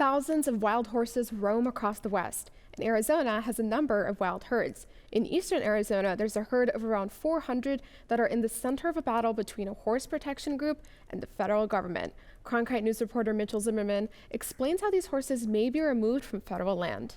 Thousands of wild horses roam across the West, and Arizona has a number of wild herds. In eastern Arizona, there's a herd of around 400 that are in the center of a battle between a horse protection group and the federal government. Cronkite News reporter Mitchell Zimmermann explains how these horses may be removed from federal land.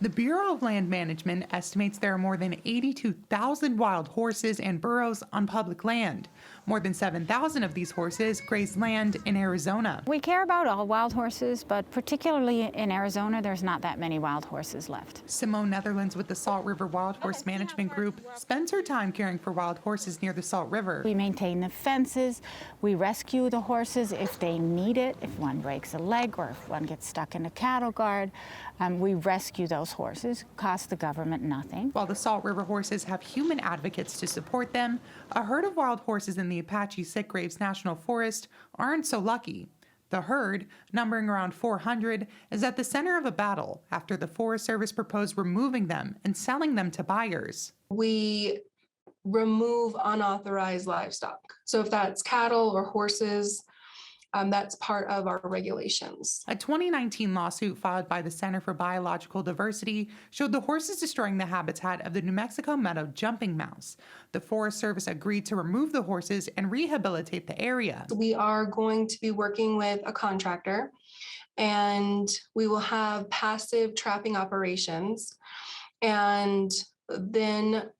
The Bureau of Land Management estimates there are more than 82,000 wild horses and burros on public land. More than 7,000 of these horses graze land in Arizona. We care about all wild horses, but particularly in Arizona, there's not that many wild horses left. Simone Netherlands with the Salt River Wild Horse Management Group spends her time caring for wild horses near the Salt River. We maintain the fences, we rescue the horses if they need it, if one breaks a leg or if one gets stuck in a cattle guard. We rescue those horses, cost the government nothing. While the Salt River horses have human advocates to support them, a herd of wild horses in the Apache Sitgraves National Forest aren't so lucky. The herd, numbering around 400, is at the center of a battle after the Forest Service proposed removing them and selling them to buyers. We remove unauthorized livestock. So if that's cattle or horses, that's part of our regulations. A 2019 lawsuit filed by the Center for Biological Diversity showed the horses destroying the habitat of the New Mexico meadow jumping mouse. The Forest Service agreed to remove the horses and rehabilitate the area. We are going to be working with a contractor, and we will have passive trapping operations, and then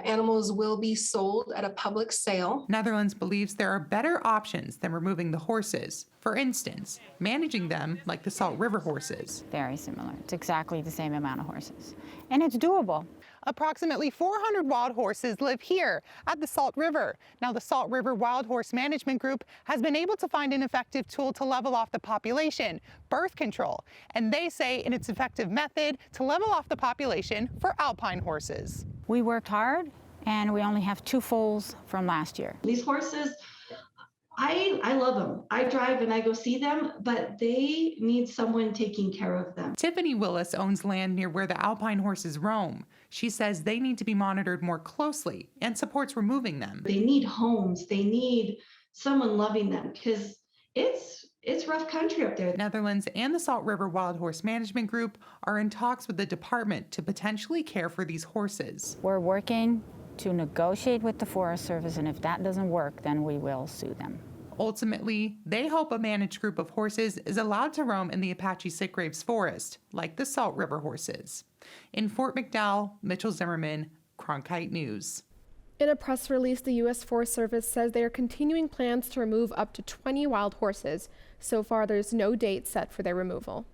animals will be sold at a public sale. Netherlands believes there are better options than removing the horses. For instance, managing them like the Salt River horses. Very similar. It's exactly the same amount of horses. And it's doable. Approximately 400 wild horses live here at the Salt River. Now, the Salt River Wild Horse Management Group has been able to find an effective tool to level off the population, birth control. And they say in its effective method to level off the population for Alpine horses. We worked hard, and we only have 2 foals from last year. These horses, I love them. I drive and I go see them, but they need someone taking care of them. Tiffany Willis owns land near where the Alpine horses roam. She says they need to be monitored more closely and supports removing them. They need homes. They need someone loving them because it's rough country up there. Netherlands and the Salt River Wild Horse Management Group are in talks with the department to potentially care for these horses. We're working to negotiate with the Forest Service, and if that doesn't work, then we will sue them. Ultimately, they hope a managed group of horses is allowed to roam in the Apache Sitgraves Forest, like the Salt River horses. In Fort McDowell, Mitchell Zimmermann, Cronkite News. In a press release, the U.S. Forest Service says they are continuing plans to remove up to 20 wild horses. So far, there's no date set for their removal.